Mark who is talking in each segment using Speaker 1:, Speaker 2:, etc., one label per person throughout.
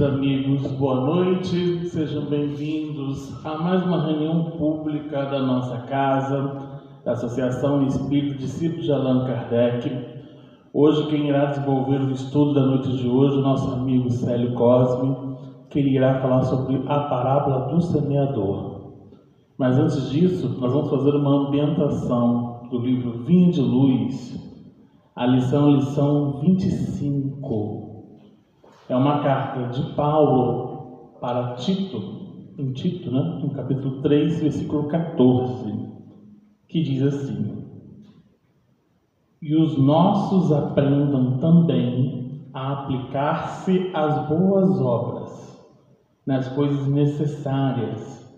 Speaker 1: amigos, boa noite, sejam bem-vindos a mais uma reunião pública da nossa casa, da Associação Espírita Discípulos de Allan Kardec. Hoje quem irá desenvolver o estudo da noite de hoje, o nosso amigo Célio Cosme, que ele irá falar sobre a parábola do semeador. Mas antes disso, nós vamos fazer uma ambientação do livro Vinha de Luz, a lição 25. É uma carta de Paulo para Tito, em Tito, no capítulo 3, versículo 14, que diz assim: E os nossos aprendam também a aplicar-se às boas obras, nas coisas necessárias,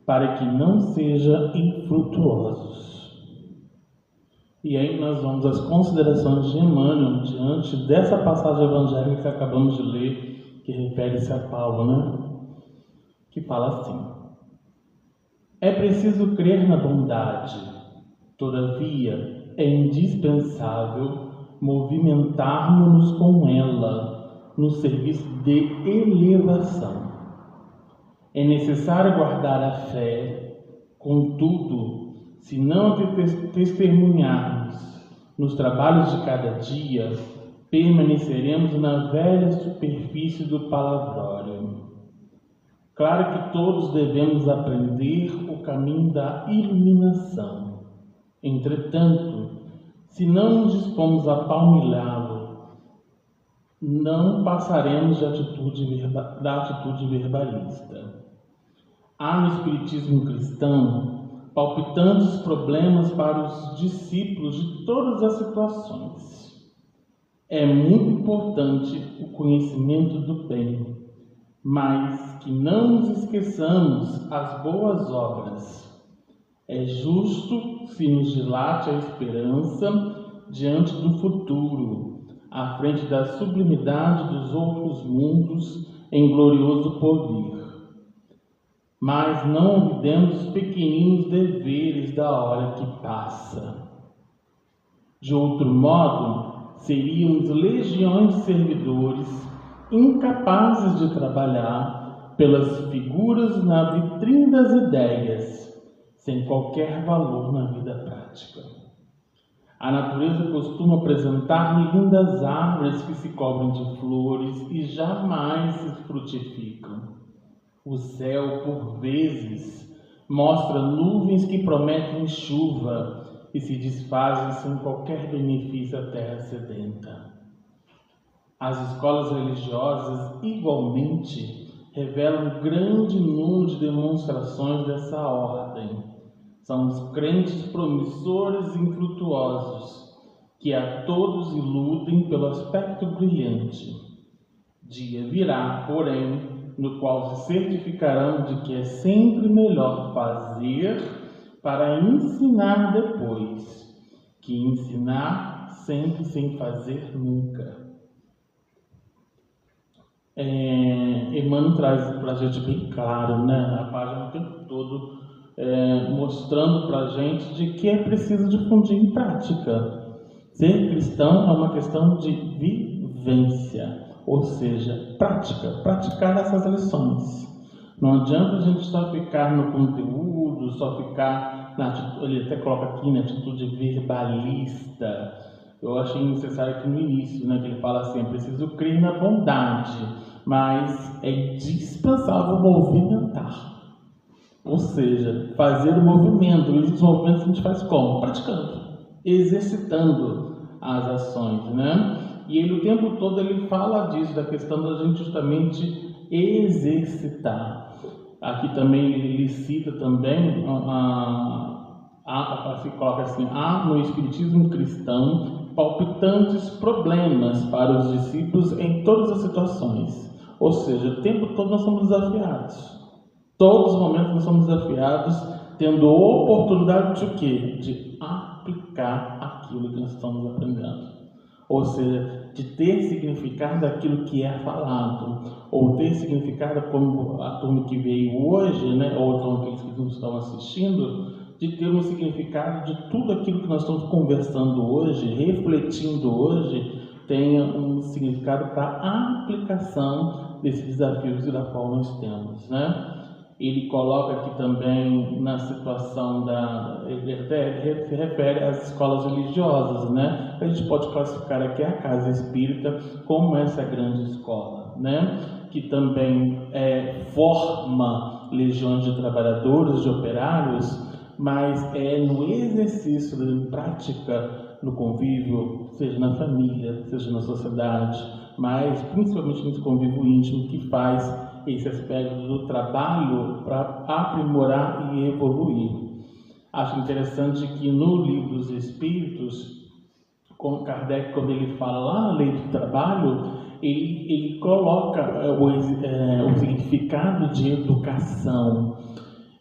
Speaker 1: para que não sejam infrutuosos. E aí nós vamos às considerações de Emmanuel diante dessa passagem evangélica que acabamos de ler, que refere-se a Paulo, que fala assim: É preciso crer na bondade, todavia é indispensável movimentarmos-nos com ela no serviço de elevação. É necessário guardar a fé, contudo, se não testemunharmos nos trabalhos de cada dia, permaneceremos na velha superfície do palavrório. Claro que todos devemos aprender o caminho da iluminação. Entretanto, se não nos dispomos a palmilhá-lo, não passaremos da atitude verbalista. Há no Espiritismo cristão palpitantes problemas para os discípulos de todas as situações. É muito importante o conhecimento do bem, mas que não nos esqueçamos as boas obras. É justo se nos dilate a esperança diante do futuro, à frente da sublimidade dos outros mundos em glorioso porvir. Mas não olvidemos os pequeninos deveres da hora que passa. De outro modo, seríamos legiões de servidores incapazes de trabalhar pelas figuras na vitrine das ideias, sem qualquer valor na vida prática. A natureza costuma apresentar lindas árvores que se cobrem de flores e jamais se frutificam. O céu, por vezes, mostra nuvens que prometem chuva e se desfazem sem qualquer benefício à terra sedenta. As escolas religiosas, igualmente, revelam um grande número de demonstrações dessa ordem. São os crentes promissores e infrutuosos, que a todos iludem pelo aspecto brilhante. Dia virá, porém, no qual se certificarão de que é sempre melhor fazer para ensinar depois, que ensinar sempre sem fazer nunca. Emmanuel traz para a gente bem claro, na página o tempo todo, mostrando para a gente de que é preciso difundir em prática. Ser cristão é uma questão de vivência. Ou seja, praticar essas lições. Não adianta a gente só ficar no conteúdo, só ficar na atitude, ele até coloca aqui na atitude verbalista. Eu achei necessário aqui no início, que ele fala assim: é preciso crer na bondade, mas é indispensável movimentar. Ou seja, fazer o movimento. E os movimentos a gente faz como? Praticando, exercitando as ações, E ele o tempo todo ele fala disso, da questão da gente justamente exercitar. Aqui também ele cita também, se coloca assim: há no Espiritismo cristão palpitantes problemas para os discípulos em todas as situações. Ou seja, o tempo todo nós somos desafiados. Todos os momentos nós somos desafiados, tendo oportunidade de quê? De aplicar aquilo que nós estamos aprendendo. Ou seja, de ter significado daquilo que é falado, ou ter significado, como a turma que veio hoje, ou aqueles que nos estão assistindo, de ter um significado de tudo aquilo que nós estamos conversando hoje, refletindo hoje, tenha um significado para a aplicação desses desafios da qual nós temos, né? Ele coloca aqui também na situação ele até se refere às escolas religiosas, né? A gente pode classificar aqui a Casa Espírita como essa grande escola, né? Que também forma legiões de trabalhadores, de operários, mas é no exercício, em prática, no convívio, seja na família, seja na sociedade, mas principalmente nesse convívio íntimo que faz esse aspecto do trabalho para aprimorar e evoluir. Acho interessante que no Livro dos Espíritos, com Kardec, quando ele fala lá na lei do trabalho, ele coloca o significado de educação.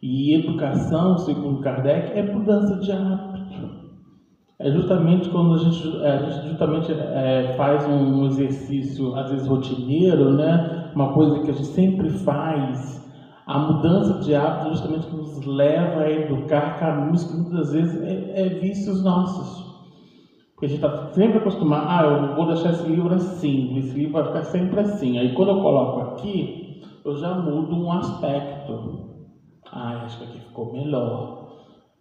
Speaker 1: E educação, segundo Kardec, é mudança de hábito. É justamente quando a gente faz um exercício, às vezes rotineiro, né? Uma coisa que a gente sempre faz, a mudança de hábito justamente nos leva a educar caminhos que muitas vezes é vícios nossos. Porque a gente está sempre acostumado, eu vou deixar esse livro assim, esse livro vai ficar sempre assim. Aí quando eu coloco aqui, eu já mudo um aspecto. Acho que aqui ficou melhor.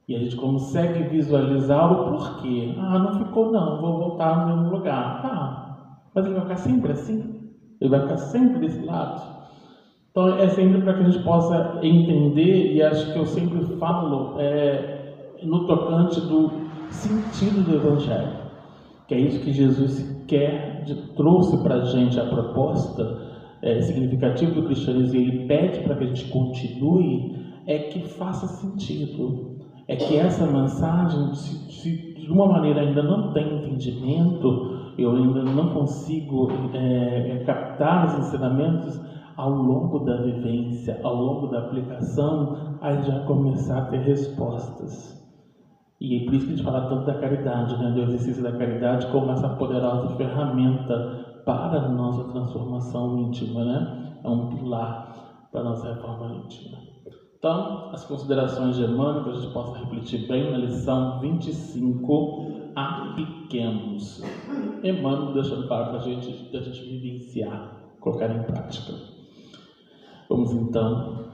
Speaker 1: E a gente consegue visualizar o porquê. Não ficou não, vou voltar no mesmo lugar. Tá, mas ele vai ficar sempre assim? Ele vai ficar sempre desse lado? Então é sempre para que a gente possa entender, e acho que eu sempre falo no tocante do sentido do Evangelho, que é isso que Jesus trouxe para a gente, a proposta significativa do cristianismo, e ele pede para que a gente continue, é que faça sentido. É que essa mensagem, se de uma maneira ainda não tem entendimento, eu ainda não consigo captar os ensinamentos, ao longo da vivência, ao longo da aplicação, a gente já começar a ter respostas. E é por isso que a gente fala tanto da caridade, né? Do exercício da caridade como essa poderosa ferramenta para a nossa transformação íntima, né? É um pilar para a nossa reforma íntima. Então, as considerações de Emmanuel, que a gente possa refletir bem na lição 25, apliquemos. Emmanuel deixando claro para a gente vivenciar, colocar em prática. Vamos então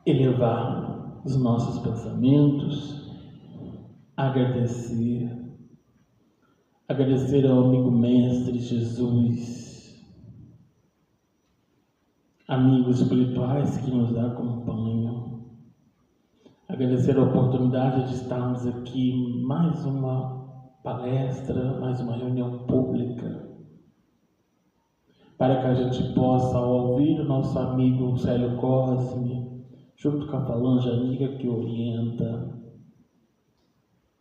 Speaker 1: elevar os nossos pensamentos, agradecer ao amigo mestre Jesus, amigos espirituais que nos acompanham, agradecer a oportunidade de estarmos aqui, mais uma palestra, mais uma reunião pública, para que a gente possa, ao ouvir o nosso amigo Célio Cosme, junto com a falange amiga que orienta,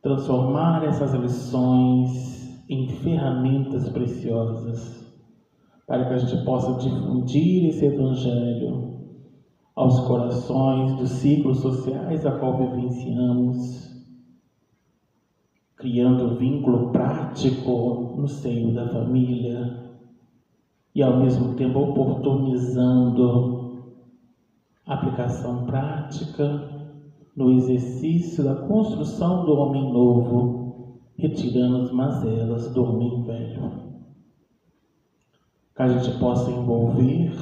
Speaker 1: transformar essas lições em ferramentas preciosas, para que a gente possa difundir esse Evangelho aos corações dos ciclos sociais a qual vivenciamos, criando vínculo prático no seio da família e, ao mesmo tempo, oportunizando a aplicação prática no exercício da construção do homem novo, retirando as mazelas do homem velho. Que a gente possa envolver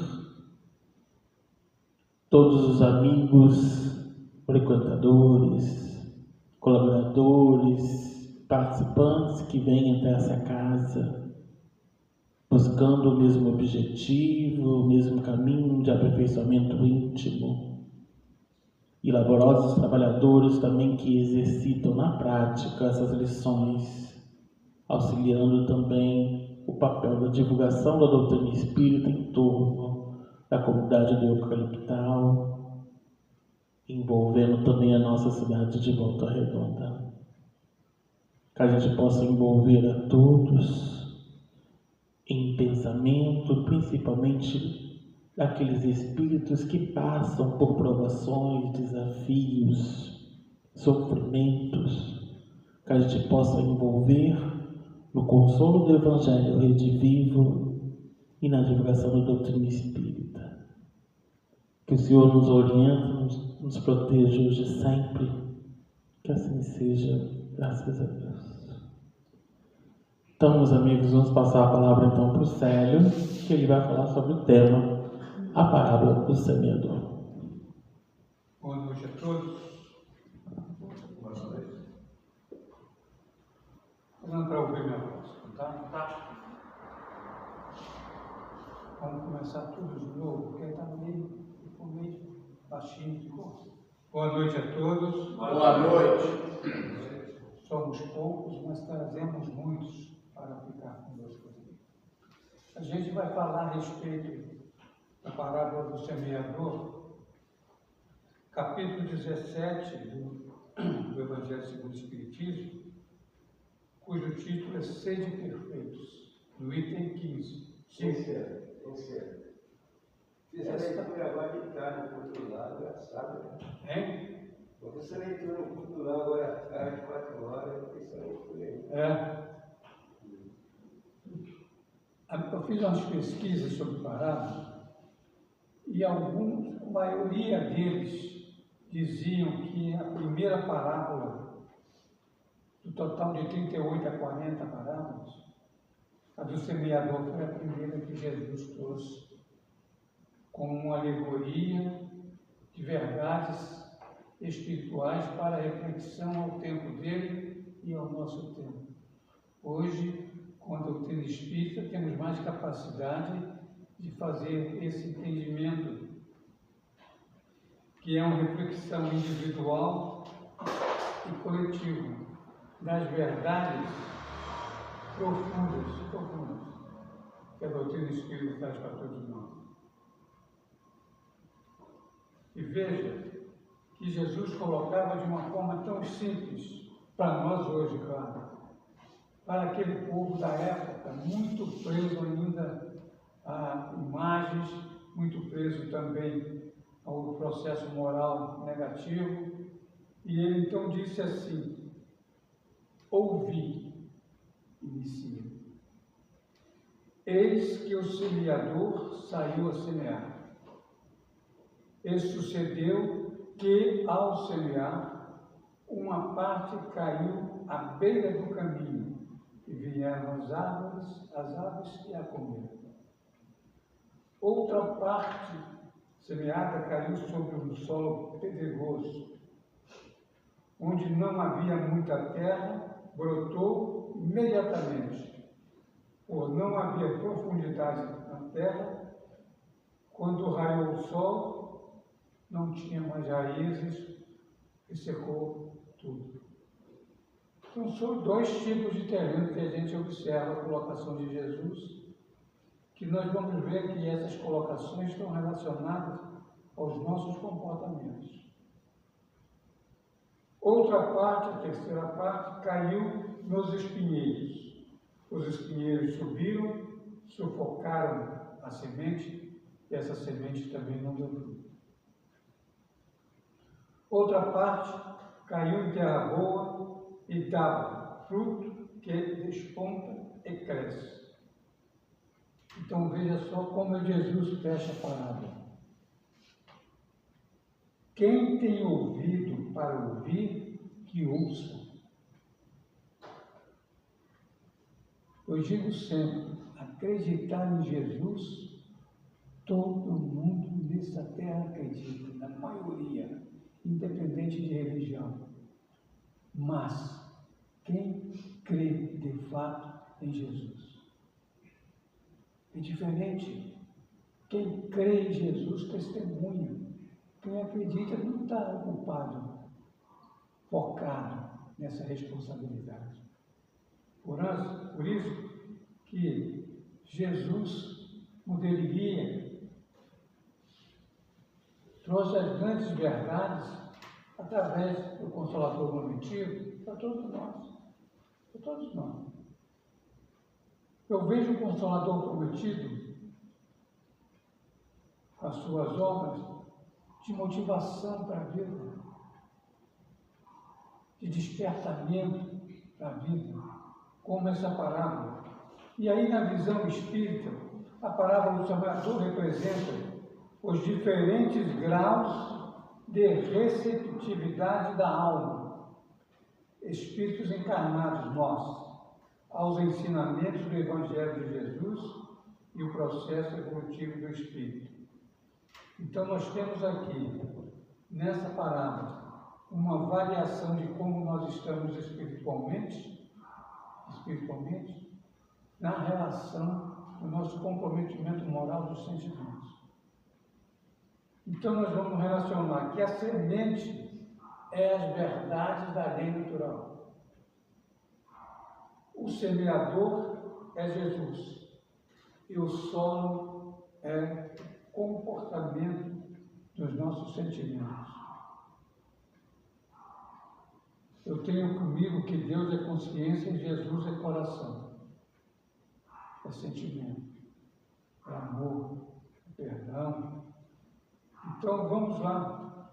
Speaker 1: todos os amigos, frequentadores, colaboradores, participantes que vêm até essa casa, buscando o mesmo objetivo, o mesmo caminho de aperfeiçoamento íntimo. E laborosos trabalhadores também que exercitam na prática essas lições, auxiliando também o papel da divulgação da doutrina espírita em torno da comunidade do Eucaliptal, envolvendo também a nossa cidade de Volta Redonda. Que a gente possa envolver a todos em pensamento, principalmente daqueles espíritos que passam por provações, desafios, sofrimentos, que a gente possa envolver no consolo do Evangelho redivivo e na divulgação da doutrina espírita. Que o Senhor nos oriente, nos proteja hoje e sempre, que assim seja, graças a Deus. Então, meus amigos, vamos passar a palavra então para o Célio, que ele vai falar sobre o tema, a parábola do semeador.
Speaker 2: Boa noite a todos. Boa noite. Vamos para ouvir minha voz, tá? Vamos começar tudo de novo, porque está meio baixinho de voz. Boa noite a todos.
Speaker 3: Boa noite.
Speaker 2: Somos poucos, mas trazemos muitos para ficar conosco aqui. A gente vai falar a respeito da parábola do semeador, capítulo 17 do Evangelho segundo o Espiritismo, cujo título é Sede Perfeitos, no item 15.
Speaker 3: Sincero. Fiz a leitura agora de tarde no cultural, engraçado, né?
Speaker 2: Hein?
Speaker 3: Essa leitura no cultural agora à tarde, 4 horas, eu fiz essa leitura aí.
Speaker 2: Eu fiz umas pesquisas sobre parábolas e a maioria deles diziam que a primeira parábola, do total de 38 a 40 parábolas, a do semeador foi a primeira que Jesus trouxe como uma alegoria de verdades espirituais para a reflexão ao tempo dele e ao nosso tempo. Hoje, com a doutrina espírita, temos mais capacidade de fazer esse entendimento, que é uma reflexão individual e coletiva das verdades profundas, que a doutrina espírita traz para todos nós. E veja que Jesus colocava de uma forma tão simples, para nós hoje, claro, para aquele povo da época, muito preso ainda a imagens, muito preso também ao processo moral negativo. E ele então disse assim: ouvi, inicia. Eis que o semeador saiu a semear. E sucedeu que, ao semear, uma parte caiu à beira do caminho, e vieram as aves e a comeram. Outra parte semeada caiu sobre um solo pedregoso, onde não havia muita terra, brotou imediatamente. Por não haver profundidade na terra, quando raiou o sol, não tinha mais raízes e secou tudo. Então, são dois tipos de terreno que a gente observa a colocação de Jesus, que nós vamos ver que essas colocações estão relacionadas aos nossos comportamentos. Outra parte, a terceira parte, caiu nos espinheiros. Os espinheiros subiram, sufocaram a semente, e essa semente também não deu fruto. Outra parte caiu em terra boa e dá fruto que desponta e cresce. Então veja só como Jesus fecha a parábola. Quem tem ouvido para ouvir, que ouça. Eu digo sempre, acreditar em Jesus, todo mundo nessa terra acredita, na maioria, independente de religião. Mas quem crê de fato em Jesus? É diferente. Quem crê em Jesus testemunha. Quem acredita não está ocupado, focado nessa responsabilidade. Por isso que Jesus, quando ele guia, trouxe as grandes verdades através do Consolador prometido para todos nós. Para todos nós. Eu vejo o Consolador prometido, as suas obras, de motivação para a vida, de despertamento para a vida, como essa parábola. E aí, na visão espírita, a parábola do semeador representa os diferentes graus de receptividade da alma. Espíritos encarnados, nós, aos ensinamentos do Evangelho de Jesus e o processo evolutivo do Espírito. Então, nós temos aqui, nessa parábola, uma variação de como nós estamos espiritualmente, na relação do nosso comprometimento moral dos sentimentos. Então, nós vamos relacionar que a semente é as verdades da lei natural. O semeador é Jesus e o solo é o comportamento dos nossos sentimentos. Eu tenho comigo que Deus é consciência e Jesus é coração. É sentimento, é amor, é perdão. Então vamos lá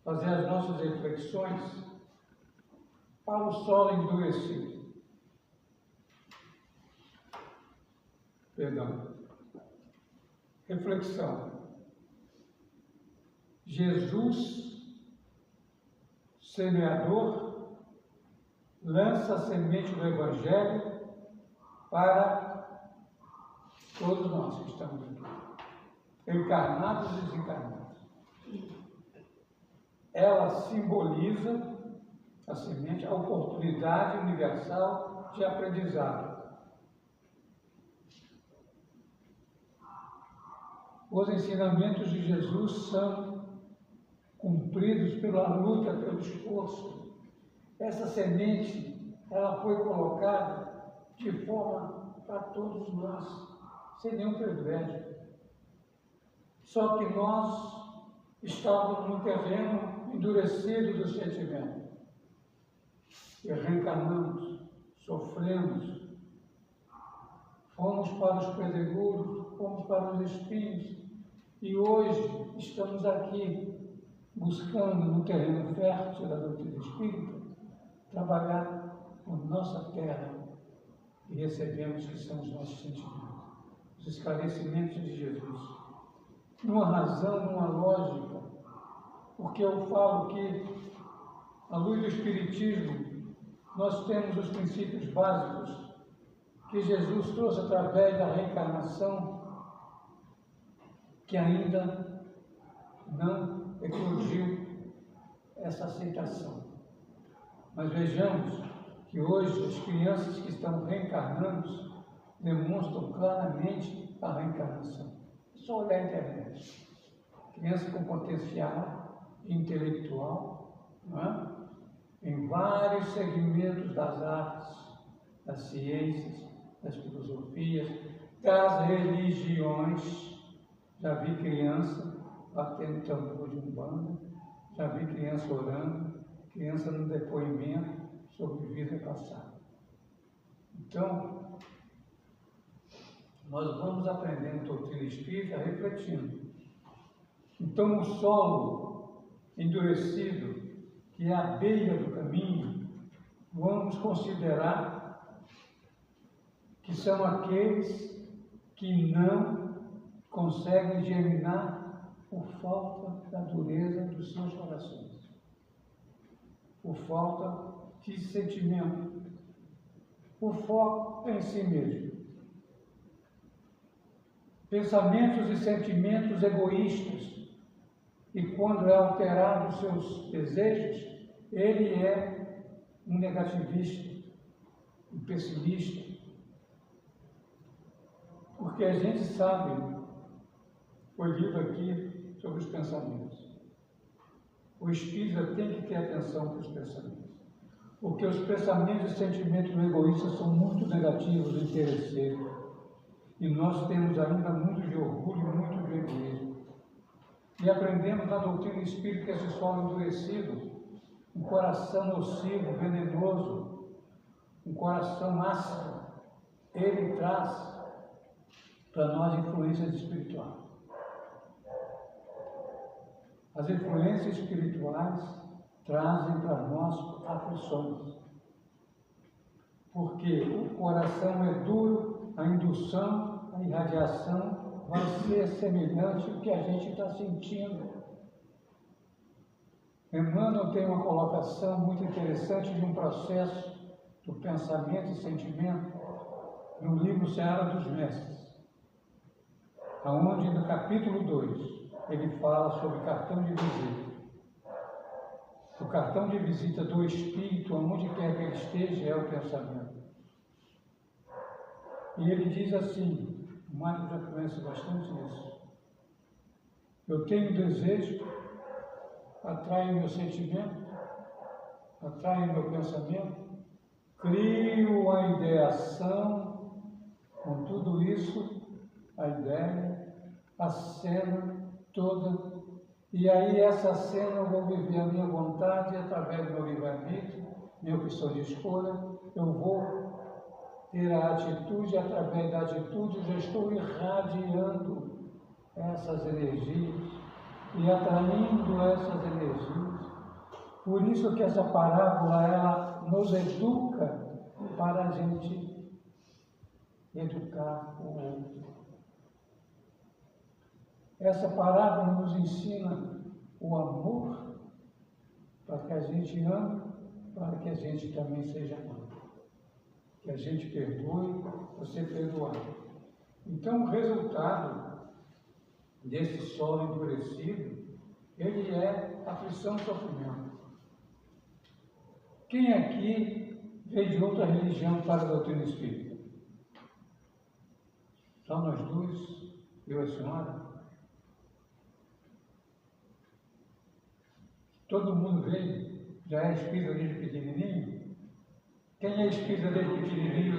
Speaker 2: fazer as nossas reflexões para o solo endurecido. Reflexão. Jesus, semeador, lança a semente do Evangelho para todos nós que estamos aqui, encarnados e desencarnados. Ela simboliza a semente, a oportunidade universal de aprendizado. Os ensinamentos de Jesus são cumpridos pela luta, pelo esforço. Essa semente, ela foi colocada de forma para todos nós, sem nenhum privilégio. Só que nós estávamos no terreno endurecido do sentimento. E reencarnamos, sofremos, fomos para os pedregulhos, fomos para os espinhos, e hoje estamos aqui buscando no terreno fértil da doutrina espírita trabalhar com nossa terra e recebemos que são os nossos sentimentos, os esclarecimentos de Jesus. Numa razão, numa lógica, porque eu falo que, à luz do Espiritismo, nós temos os princípios básicos que Jesus trouxe através da reencarnação, que ainda não eclodiu essa aceitação. Mas vejamos que hoje as crianças que estão reencarnando demonstram claramente a reencarnação. É só olhar a internet. Criança com potencial intelectual, não é? Em vários segmentos das artes, das ciências, das filosofias, das religiões. Já vi criança batendo tambor de umbanda, já vi criança orando, criança no depoimento sobre vida passada. Então, nós vamos aprendendo doutrina espírita refletindo. Então, o solo endurecido, que é a beira do caminho, vamos considerar que são aqueles que não conseguem germinar por falta da dureza dos seus corações, por falta de sentimento, por foco em si mesmo. Pensamentos e sentimentos egoístas, e quando é alterado os seus desejos, ele é um negativista, um pessimista. Porque a gente sabe, foi lido aqui sobre os pensamentos. O espírita tem que ter atenção para os pensamentos. Porque os pensamentos e sentimentos do egoísta são muito negativos e interesseiros. E nós temos ainda muito de orgulho e muito de egoísmo. E aprendemos na doutrina espírita que esse solo endurecido, um coração nocivo, venenoso, um coração ácido, ele traz para nós influências espirituais. As influências espirituais trazem para nós aflições. Porque o coração é duro, a indução, a irradiação vai ser semelhante ao que a gente está sentindo. Emmanuel tem uma colocação muito interessante de um processo do pensamento e sentimento no livro Seara dos Mestres, onde no capítulo 2 ele fala sobre cartão de visita. O cartão de visita do Espírito, aonde quer que ele esteja, é o pensamento. E ele diz assim, o Mário já conhece bastante isso: eu tenho desejo, atrai o meu sentimento, atrai o meu pensamento, crio a ideação, com tudo isso, a ideia, a cena toda, e aí essa cena eu vou viver a minha vontade através do meu livre-arbítrio, minha opção de escolha, eu vou ter a atitude, através da atitude eu já estou irradiando essas energias e atraindo essas energias. Por isso que essa parábola, ela nos educa para a gente educar o outro. Essa parábola nos ensina o amor, para que a gente ame, para que a gente também seja amado. Que a gente perdoe, você perdoar. Então, o resultado desse solo endurecido, ele é aflição e sofrimento. Quem aqui veio de outra religião para a doutrina espírita? Só nós dois, eu e a senhora? Todo mundo veio? Já é espírita desde pequenininho? Quem é espírita desde pequenininho?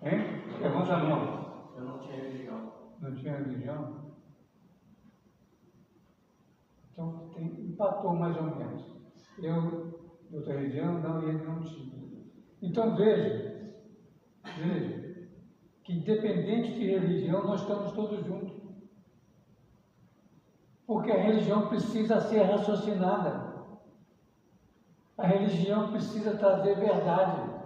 Speaker 2: Hein? Levanta a mão.
Speaker 3: Eu não tinha religião.
Speaker 2: Não tinha religião? Então, empatou mais ou menos. Eu, de outra religião, não, e ele não tinha. Então, veja, que independente de religião, nós estamos todos juntos. Porque a religião precisa ser raciocinada. A religião precisa trazer verdade.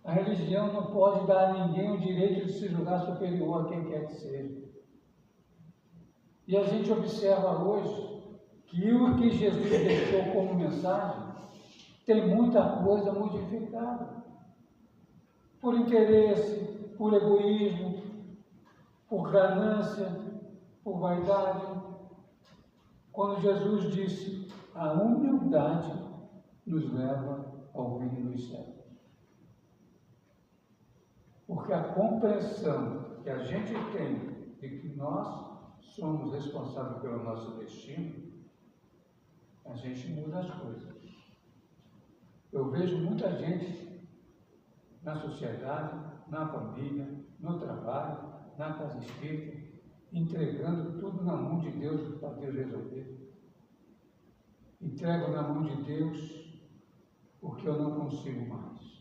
Speaker 2: A religião não pode dar a ninguém o direito de se julgar superior a quem quer que seja. E a gente observa hoje que o que Jesus deixou como mensagem tem muita coisa modificada. Por interesse, por egoísmo, por ganância, por vaidade. Quando Jesus disse, a humildade nos leva ao reino dos céus. Porque a compreensão que a gente tem de que nós somos responsáveis pelo nosso destino, a gente muda as coisas. Eu vejo muita gente na sociedade, na família, no trabalho, na casa espírita, entregando tudo na mão de Deus para Deus resolver. Entrego na mão de Deus porque eu não consigo mais.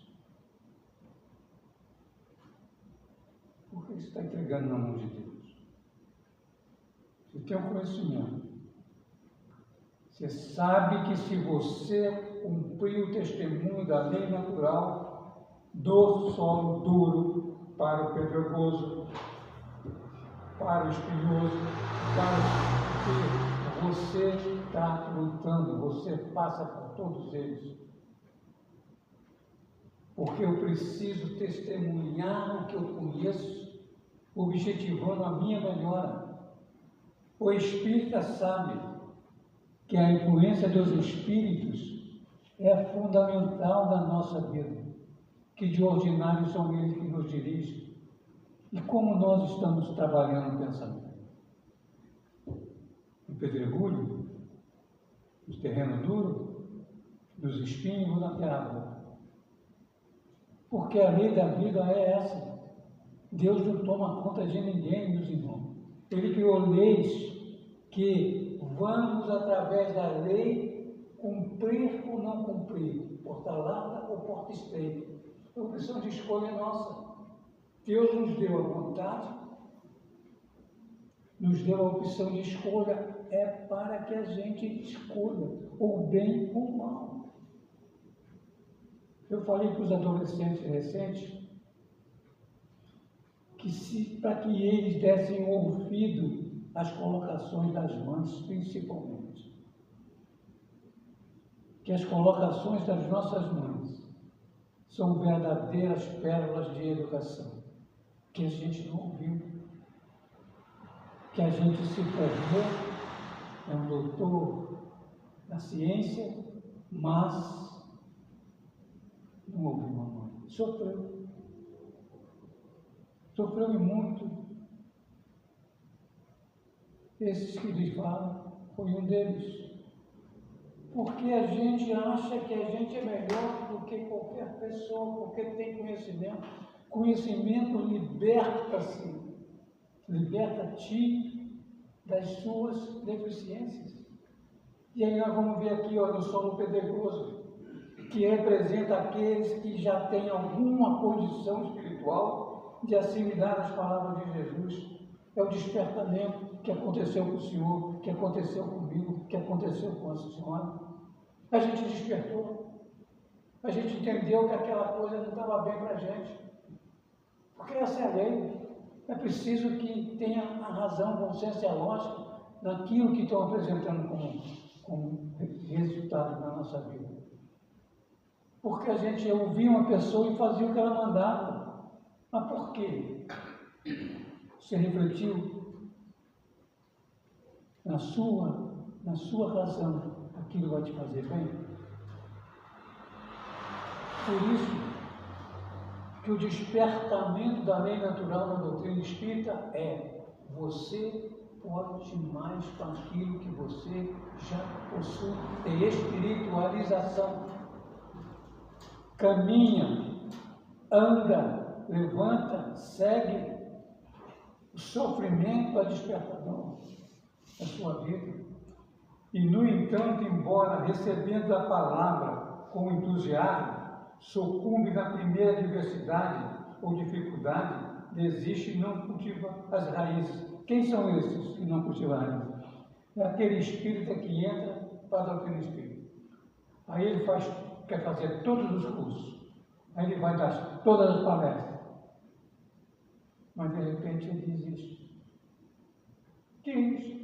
Speaker 2: Por que você está entregando na mão de Deus? Você tem um conhecimento. Você sabe que se você cumprir o testemunho da lei natural do solo duro para o pedregoso, para o espinhoso, para o que você está lutando, você passa por todos eles. Porque eu preciso testemunhar o que eu conheço, objetivando a minha melhora. O espírita sabe que a influência dos espíritos é fundamental na nossa vida, que de ordinário são eles que nos dirigem. E como nós estamos trabalhando no pensamento? No pedregulho, no terreno duro, nos espinhos ou na terra boa? Porque a lei da vida é essa. Deus não toma conta de ninguém, meus irmãos. Ele criou leis que vamos, através da lei, cumprir ou não cumprir, porta larga ou porta estreita. A opção de escolha é nossa. Deus nos deu a vontade, nos deu a opção de escolha, é para que a gente escolha o bem ou o mal. Eu falei para os adolescentes recentes que para que eles dessem ouvido às colocações das mães, principalmente. Que as colocações das nossas mães são verdadeiras pérolas de educação, que a gente não ouviu, que a gente se formou, é um doutor na ciência, mas não ouviu a mãe. Sofreu. Sofreu e muito. Esses que lhes falam, foi um deles. Porque a gente acha que a gente é melhor do que qualquer pessoa, porque tem conhecimento. Conhecimento liberta-te das suas deficiências. E aí nós vamos ver aqui, no solo pedregoso, que representa aqueles que já têm alguma condição espiritual de assimilar as palavras de Jesus. É o despertamento que aconteceu com o Senhor, que aconteceu comigo, que aconteceu com a senhora. A gente despertou. A gente entendeu que aquela coisa não estava bem para a gente. Porque essa é a lei. É preciso que tenha a razão, o bom senso e a lógica naquilo que estão apresentando como resultado na nossa vida. Porque a gente ouvia uma pessoa e fazia o que ela mandava. Mas por quê? Você refletiu na sua razão, aquilo vai te fazer bem? Por isso que o despertamento da lei natural da doutrina espírita é: você pode mais com aquilo que você já possui, é espiritualização. Caminha, anda, levanta, segue. O sofrimento é despertador da sua vida. E, no entanto, embora recebendo a palavra com entusiasmo, sucumbe na primeira adversidade ou dificuldade, desiste e não cultiva as raízes. Quem são esses que não cultivam as raízes? É aquele espírita que entra para a doutrina espírita. Aí ele quer fazer todos os cursos. Aí ele vai dar todas as palestras. Mas de repente ele desiste. Que isso?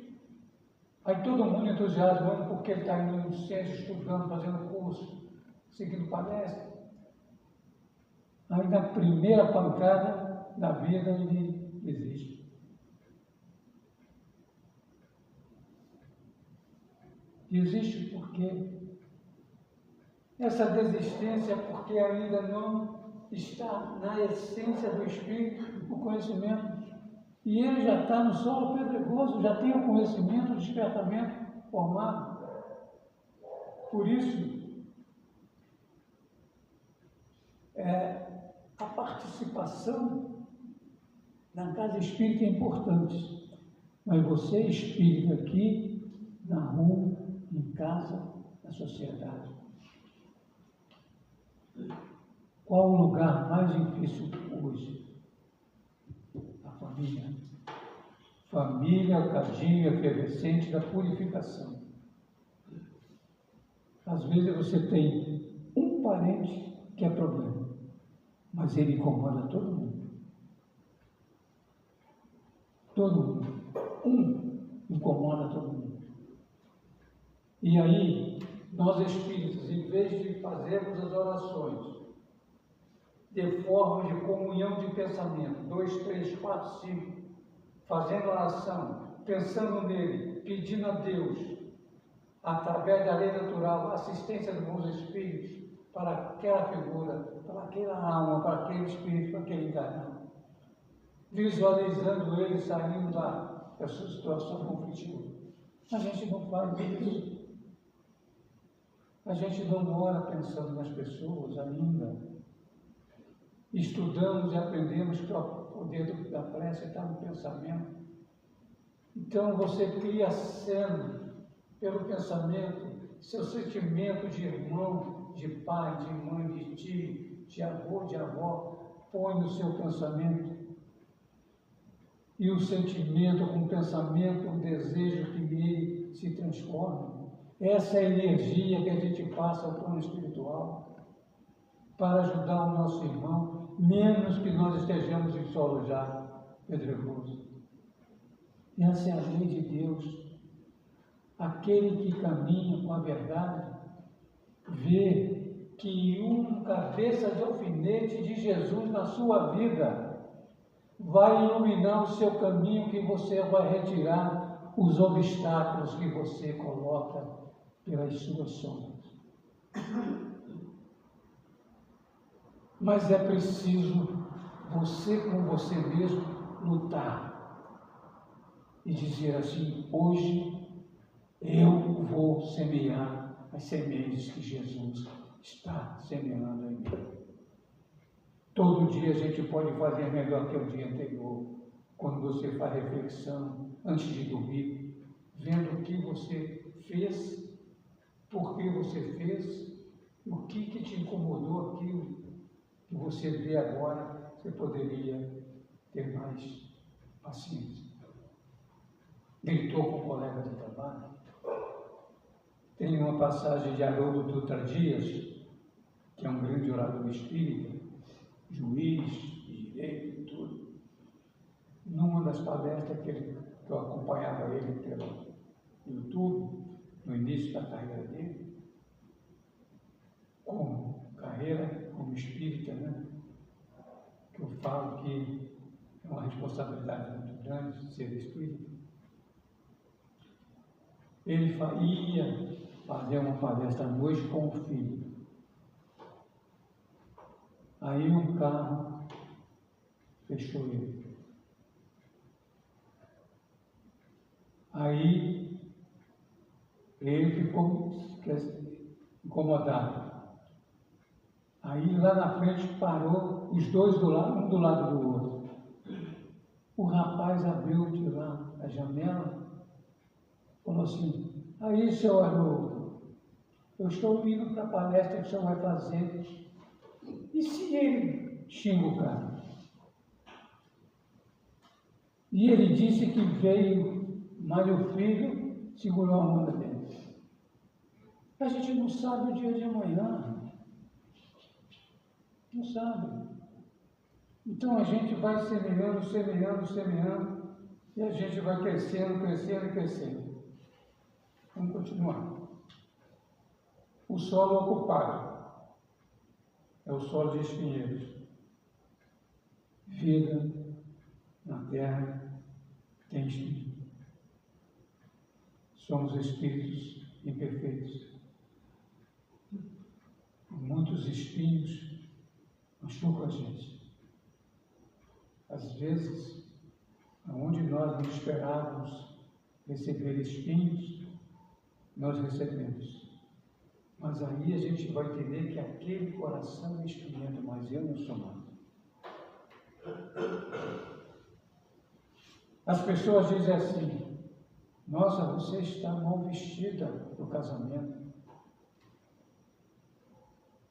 Speaker 2: Aí todo mundo entusiasmando porque ele está indo no centro, estudando, fazendo curso, seguindo palestra. Aí na primeira pancada da vida ele desiste. Desiste por quê? Essa desistência é porque ainda não está na essência do Espírito o conhecimento. E ele já está no solo pedregoso, já tem o conhecimento, o despertamento formado. Por isso, a participação na casa espírita é importante. Mas você, espírita aqui, na rua, em casa, na sociedade. Qual o lugar mais difícil hoje? A família. Família é o cadinho efervescente da purificação. Às vezes você tem um parente que é problema, mas ele incomoda todo mundo. Todo mundo. Um incomoda todo mundo. E aí, nós espíritos, em vez de fazermos as orações de forma de comunhão de pensamento, 2, 3, 4, 5, fazendo oração, pensando nele, pedindo a Deus, através da lei natural, a assistência dos bons espíritos, para aquela figura, para aquela alma, para aquele espírito, para aquele encarnado, visualizando ele saindo da sua situação conflitiva. A gente não faz isso. A gente não ora pensando nas pessoas ainda. Estudamos e aprendemos que o poder da prece está no pensamento. Então você cria cena pelo pensamento, seu sentimento de irmão, de pai, de mãe, de tio, de avô, de avó, põe no seu pensamento. E o sentimento com o pensamento, o desejo que nele se transforma. Essa é a energia que a gente passa ao plano espiritual para ajudar o nosso irmão, menos que nós estejamos em solo já pedregoso. Essa é a lei de Deus. Aquele que caminha com a verdade vê que um cabeça de alfinete de Jesus na sua vida vai iluminar o seu caminho, que você vai retirar os obstáculos que você coloca pelas suas sombras. Mas é preciso você com você mesmo lutar e dizer assim: hoje eu vou semear as sementes que Jesus está semeando em mim. Todo dia a gente pode fazer melhor que o dia anterior, quando você faz reflexão antes de dormir, vendo o que você fez, por que você fez, o que te incomodou, aquilo que você vê agora, você poderia ter mais paciência. Gritou com o colega de trabalho. Tem uma passagem de Haroldo Dutra Dias, que é um grande orador espírita, juiz de direito e tudo. Numa das palestras que eu acompanhava ele pelo YouTube, no início da carreira dele, como espírita, né? Que eu falo que é uma responsabilidade muito grande ser espírita. Ele ia fazer uma palestra à noite com o filho. Aí um carro fechou ele. Aí ele ficou incomodado. Aí lá na frente parou os dois do lado, um do lado do outro. O rapaz abriu de lá a janela, falou assim: aí, seu Haroldo, eu estou indo para a palestra que o senhor vai fazer. E se ele xinga o cara? E ele disse que veio, mas o filho segurou a mão dele. A gente não sabe o dia de amanhã. Não sabe. Então a gente vai semeando, e a gente vai crescendo. Vamos continuar. O solo ocupado é o solo de espinheiros. Vida na terra tem espinho. Somos espíritos imperfeitos. Muitos espinhos machucam a gente. Às vezes, aonde nós não esperávamos receber espinhos, nós recebemos. Mas aí a gente vai entender que aquele coração é espinhento, mas eu não sou nada. As pessoas dizem assim: nossa, você está mal vestida para o casamento.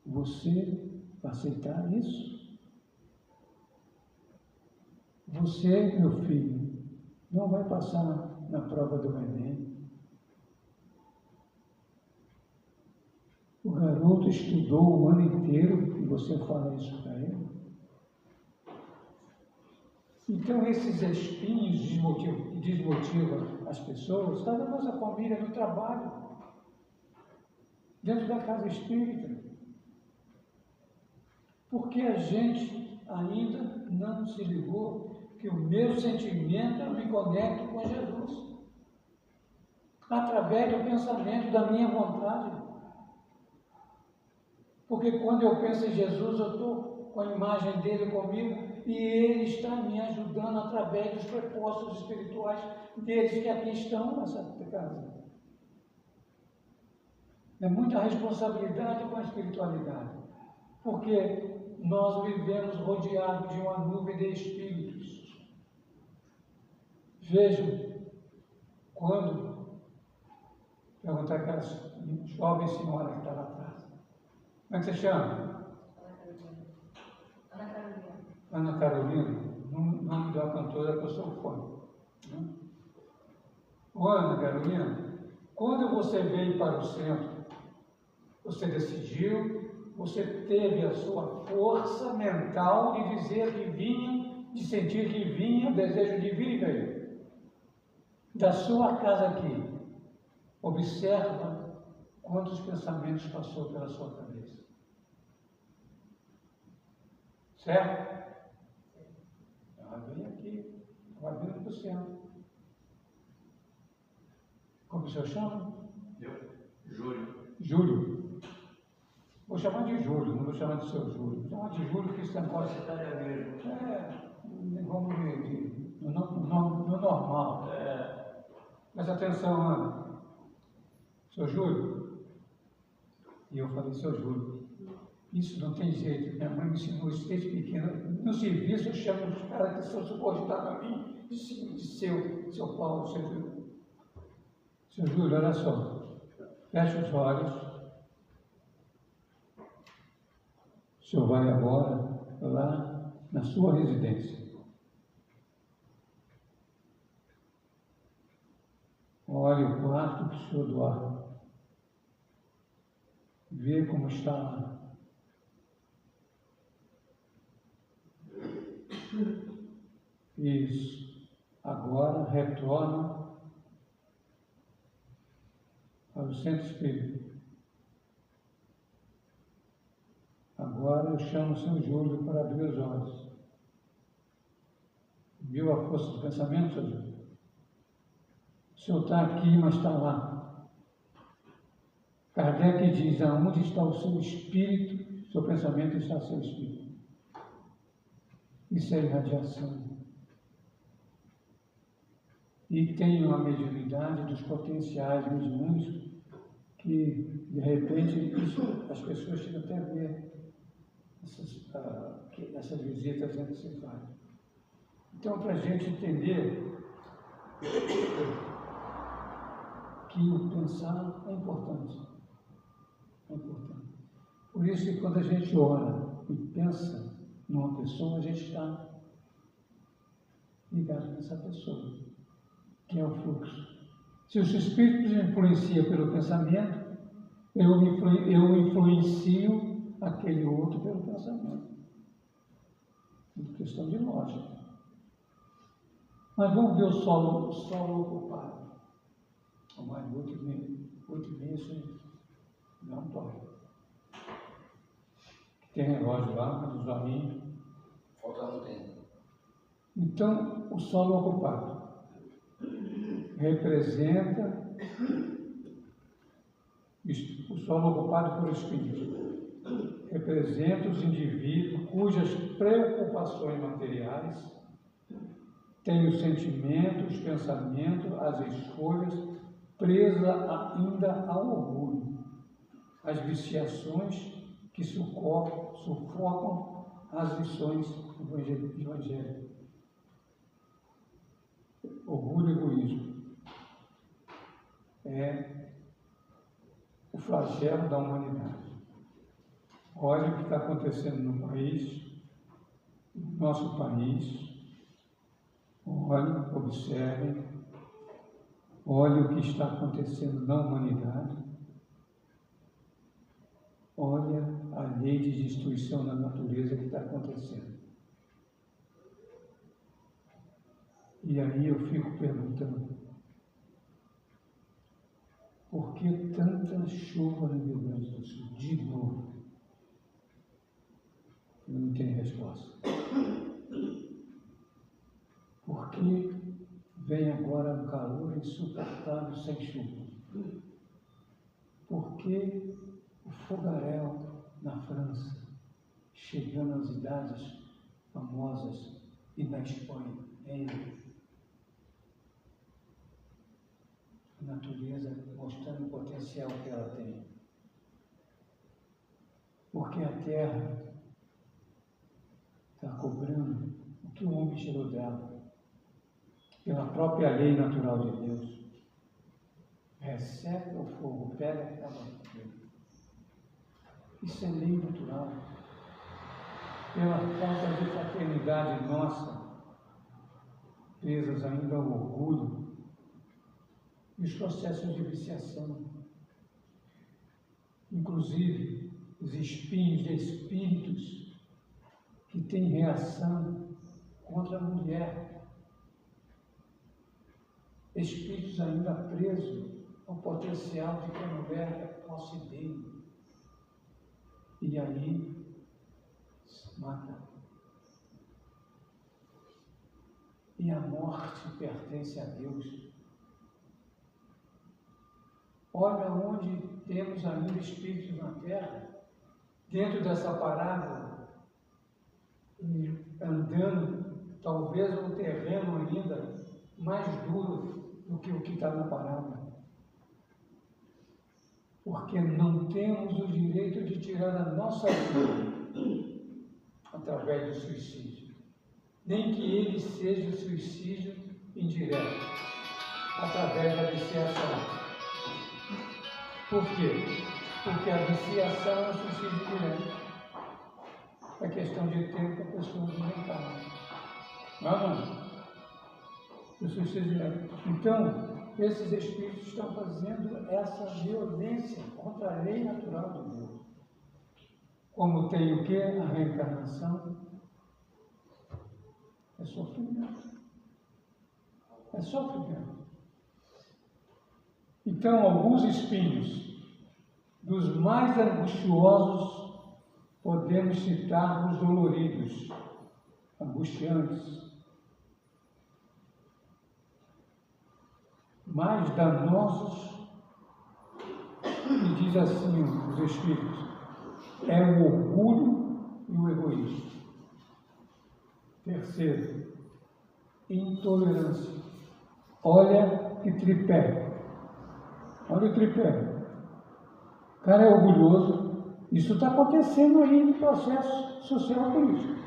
Speaker 2: Você vai aceitar isso? Você, meu filho, não vai passar na prova do Enem. O garoto estudou o ano inteiro e você fala isso para ele? Então, esses espinhos desmotivam as pessoas. Está na nossa família, no trabalho, dentro da casa espírita. Porque a gente ainda não se ligou que o meu sentimento eu me conecto com Jesus. Através do pensamento, da minha vontade. Porque quando eu penso em Jesus, eu estou com a imagem dele comigo e ele está me ajudando através dos propósitos espirituais deles que aqui estão nessa casa. É muita responsabilidade com a espiritualidade. Porque nós vivemos rodeados de uma nuvem de espíritos. Vejam, quando perguntar aquela jovem senhora que está lá atrás. Como é que você chama?
Speaker 4: Ana Carolina.
Speaker 2: Ana Carolina, nome da cantora que eu sou fã. Ô, Ana Carolina, quando você veio para o centro, você decidiu, você teve a sua força mental de dizer que vinha, de sentir que vinha, o desejo de vir e veio. Da sua casa aqui, observa quantos pensamentos passou pela sua cabeça. Certo? Ela vem aqui, ela vem para o centro. Como o senhor chama?
Speaker 3: Júlio.
Speaker 2: Júlio. Vou chamar de Júlio, não vou chamar de seu Júlio. Vou chamar de Júlio, que esse negócio vamos no normal. Mas atenção, Ana. Seu Júlio. E eu falei, seu Júlio, isso não tem jeito. Minha mãe me ensinou isso desde pequena. No serviço eu chamo os caras que são subordinados a mim de seu Paulo, seu Júlio. Seu Júlio, olha só. Feche os olhos. O senhor vai agora lá na sua residência. Olhe o quarto que o senhor dorme. Vê como está lá. Isso. Agora retorna para o centro espírita. Agora eu chamo o seu Júlio para abrir os olhos. Viu a força do pensamento, seu Júlio? O senhor está aqui, mas está lá. Kardec diz, aonde está o seu espírito, seu pensamento está o seu espírito. Isso é irradiação. E tem uma mediunidade dos potenciais mediúnicos que, de repente, as pessoas chegam até a ver essas visitas antes de se faz. Então, para a gente entender que o pensar é importante. É importante. Por isso que quando a gente ora e pensa numa pessoa, a gente está ligado nessa pessoa, que é o fluxo. Se os espíritos influenciam pelo pensamento, eu influencio aquele outro pelo pensamento. É uma questão de lógica. Mas vamos ver o solo ocupado. Mais 8h30, isso não pode. Tem relógio lá, mas o joinha.
Speaker 3: Falta um tempo.
Speaker 2: Então, o solo ocupado representa o solo ocupado por espírito. Representa os indivíduos cujas preocupações materiais têm os sentimentos, os pensamentos, as escolhas presa ainda ao orgulho, as viciações que sufocam as lições evangélicas. Orgulho e egoísmo é o flagelo da humanidade. Olha o que está acontecendo no país, no nosso país. Olhem, observem. Olhe o que está acontecendo na humanidade. Olha a lei de destruição da natureza que está acontecendo. E aí eu fico perguntando, por que tanta chuva no Rio Grande do Sul? De novo. Eu não tenho resposta. Por que vem agora um calor insuportável sem chuva? Por que o fogaréu na França, chegando às idades famosas, e na Espanha, a natureza mostrando o potencial que ela tem? Porque a Terra está cobrando o que o homem tirou dela, pela própria lei natural de Deus. Recebe o fogo, pega aquela fogo. Isso é lei natural. Pela falta de fraternidade nossa, presas ainda ao orgulho, e os processos de viciação. Inclusive, os espinhos de espíritos que têm reação contra a mulher. Espíritos ainda presos ao potencial de que a mulher é posse dele. E aí, mata. e a morte pertence a Deus. Olha onde temos ainda espíritos na terra, dentro dessa parábola, andando talvez um terreno ainda mais duro do que o que está na parábola. Porque não temos o direito de tirar a nossa vida através do suicídio. Nem que ele seja o suicídio indireto, através da viciação. Por quê? Porque a viciação é o suicídio direto. É questão de tempo que a pessoa desencarna. Não. O suicídio direto. Então, esses espíritos estão fazendo essa violência contra a lei natural do mundo. Como tem o quê? A reencarnação. É sofrimento. É sofrimento. Então, alguns espinhos, dos mais angustiosos, podemos citar os doloridos, angustiantes, mais danosos, e diz assim os espíritos, é o orgulho e o egoísmo. Terceiro, intolerância. Olha que tripé. Olha o tripé. O cara é orgulhoso. Isso está acontecendo aí no processo social político.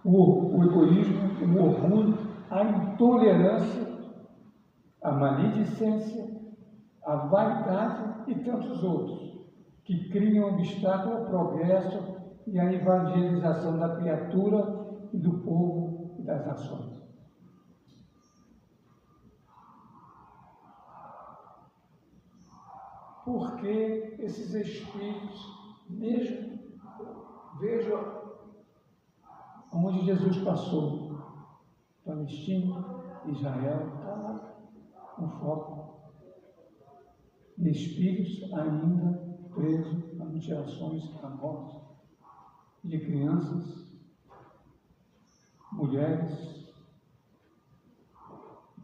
Speaker 2: O egoísmo, o orgulho, a intolerância, a maledicência, a vaidade e tantos outros, que criam obstáculo ao progresso e à evangelização da criatura e do povo e das nações. Porque esses espíritos, mesmo, vejam onde Jesus passou, Palestina, Israel, está lá, no foco. E espíritos ainda presos a mutilações, a morte de crianças, mulheres,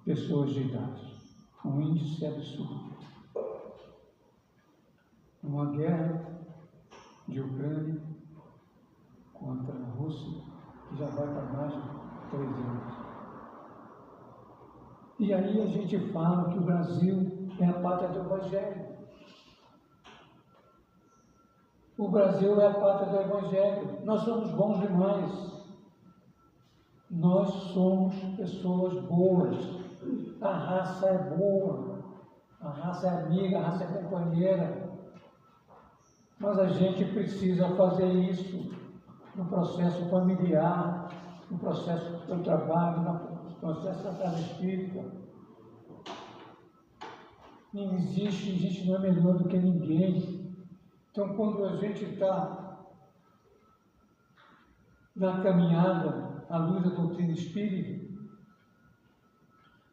Speaker 2: pessoas de idade. Um índice absurdo. Uma guerra de Ucrânia contra a Rússia, que já vai para mais de 3 anos. E aí a gente fala que o Brasil é a pátria do Evangelho. O Brasil é a pátria do Evangelho. Nós somos bons demais. Nós somos pessoas boas. A raça é boa. A raça é amiga, a raça é companheira. Mas a gente precisa fazer isso no processo familiar, no processo do trabalho, no processo da casa espírita. Não existe, a gente não é melhor do que ninguém. Então, quando a gente está na caminhada à luz da doutrina espírita,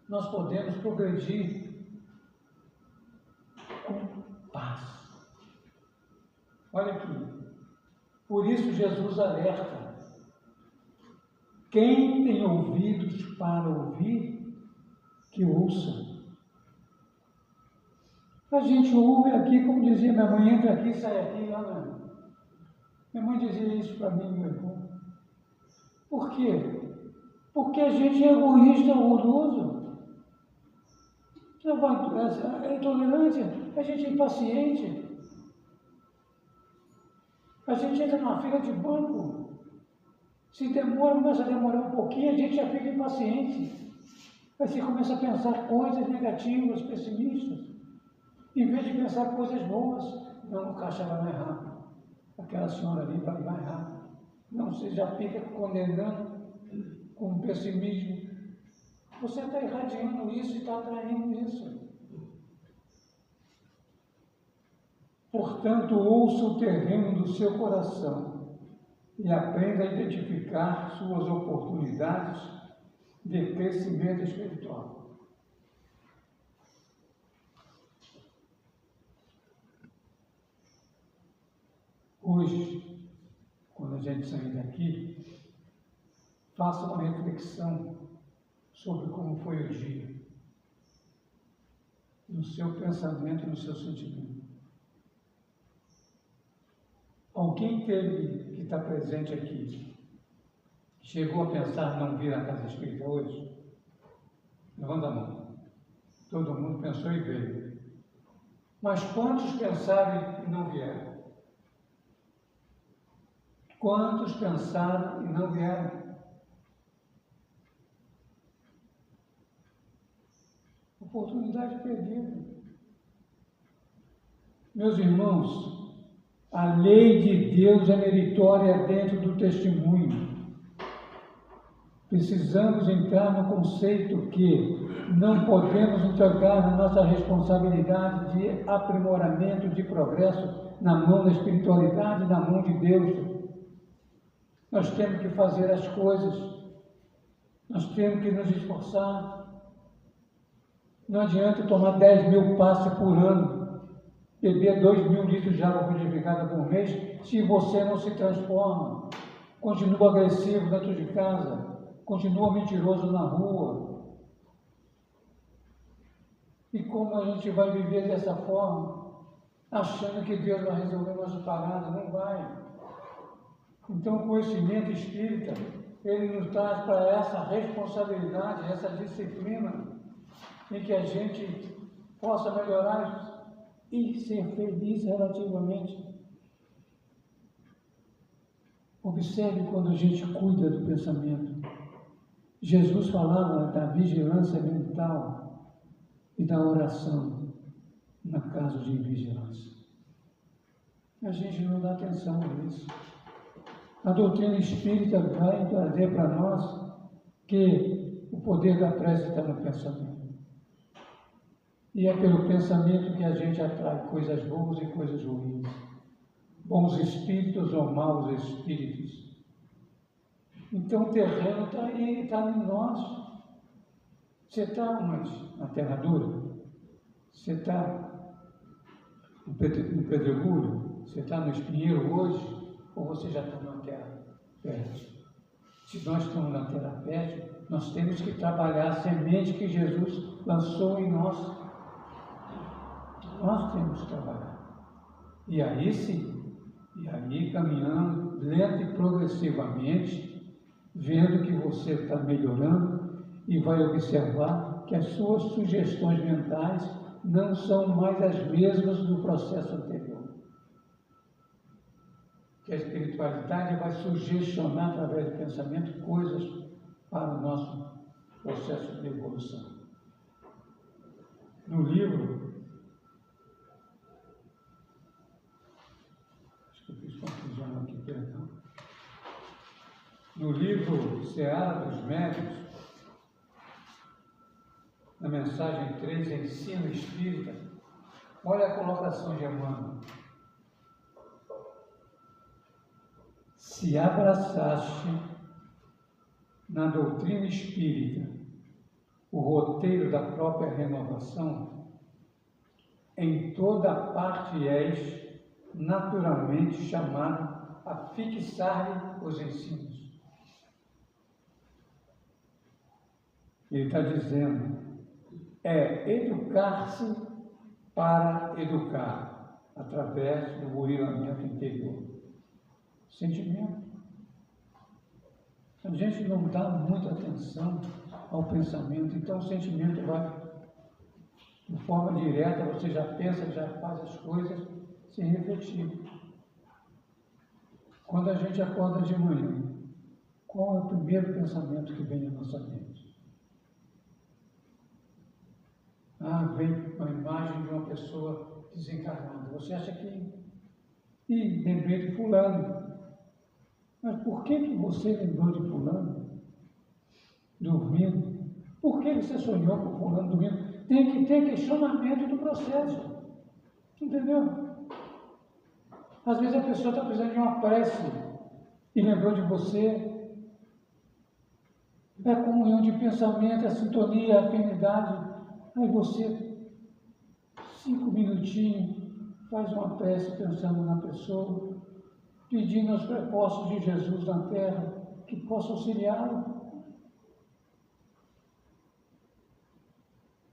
Speaker 2: nós podemos progredir com paz. Olha aqui. Por isso Jesus alerta. Quem tem ouvidos para ouvir, que ouça. A gente ouve aqui, como dizia minha mãe, entra aqui, sai aqui, olha. Minha mãe dizia isso para mim, meu irmão. Por quê? Porque a gente é egoísta, orgulhoso. É intolerante, a gente é impaciente. A gente entra numa fila de banco, se demora, começa a demorar um pouquinho, a gente já fica impaciente. Aí você começa a pensar coisas negativas, pessimistas, em vez de pensar coisas boas. Não, o caixa vai mais rápido. Aquela senhora ali vai mais rápido. Não, você já fica condenando com pessimismo. Você está irradiando isso e está atraindo isso. Portanto, ouça o terreno do seu coração e aprenda a identificar suas oportunidades de crescimento espiritual. Hoje, quando a gente sair daqui, faça uma reflexão sobre como foi o dia, no seu pensamento e no seu sentimento. Alguém teve que está presente aqui, chegou a pensar não vir à casa espírita hoje? Levanta a mão. Todo mundo pensou e veio. Mas quantos pensaram e não vieram? Quantos pensaram e não vieram? Oportunidade perdida. Meus irmãos, a lei de Deus é meritória dentro do testemunho. Precisamos entrar no conceito que não podemos entregar a nossa responsabilidade de aprimoramento, de progresso na mão da espiritualidade, na mão de Deus. Nós temos que fazer as coisas, nós temos que nos esforçar. Não adianta tomar 10.000 passes por ano, beber 2.000 litros de água purificada por mês, se você não se transforma. Continua agressivo dentro de casa, continua mentiroso na rua. E como a gente vai viver dessa forma, achando que Deus vai resolver nossa parada? Não vai. Então, o conhecimento espírita, ele nos traz para essa responsabilidade, essa disciplina, em que a gente possa melhorar e ser feliz relativamente. Observe quando a gente cuida do pensamento. Jesus falava da vigilância mental e da oração na caso de vigilância. A gente não dá atenção a isso. A doutrina espírita vai trazer para nós que o poder da prece está no pensamento. E é pelo pensamento que a gente atrai coisas boas e coisas ruins, bons espíritos ou maus espíritos. Então o terreno está aí, está em nós. Você está na terra dura? Você está no pedregulho? Você está no espinheiro hoje? Ou você já está na terra fértil? Se nós estamos na terra fértil, nós temos que trabalhar a semente que Jesus lançou em nós. Nós temos que trabalhar. E aí sim, e aí caminhando lento e progressivamente, vendo que você está melhorando e vai observar que as suas sugestões mentais não são mais as mesmas do processo anterior. Que a espiritualidade vai sugestionar através do pensamento coisas para o nosso processo de evolução. No livro, acho que eu fiz confusão aqui, perdão. No livro Seara dos Médiuns, na mensagem 3, Ensino Espírita, olha a colocação de Emmanuel. Se abraçaste na doutrina espírita o roteiro da própria renovação, em toda parte és naturalmente chamado a fixar-lhe os ensinos. Ele está dizendo, educar-se para educar, através do burilamento interior. Sentimento. A gente não dá muita atenção ao pensamento, então o sentimento vai de forma direta, você já pensa, já faz as coisas sem refletir. Quando a gente acorda de manhã, qual é o primeiro pensamento que vem à nossa mente? Vem uma imagem de uma pessoa desencarnada. Você acha que... lembrei de fulano. Mas por que você lembrou de fulano? Dormindo. Por que você sonhou com fulano dormindo? Tem que ter questionamento do processo. Entendeu? Às vezes a pessoa está precisando de uma prece e lembrou de você. É a comunhão de pensamento, a sintonia, a afinidade. Aí você, 5 minutinhos, faz uma prece pensando na pessoa, pedindo os prepostos de Jesus na terra, que possa auxiliá-lo.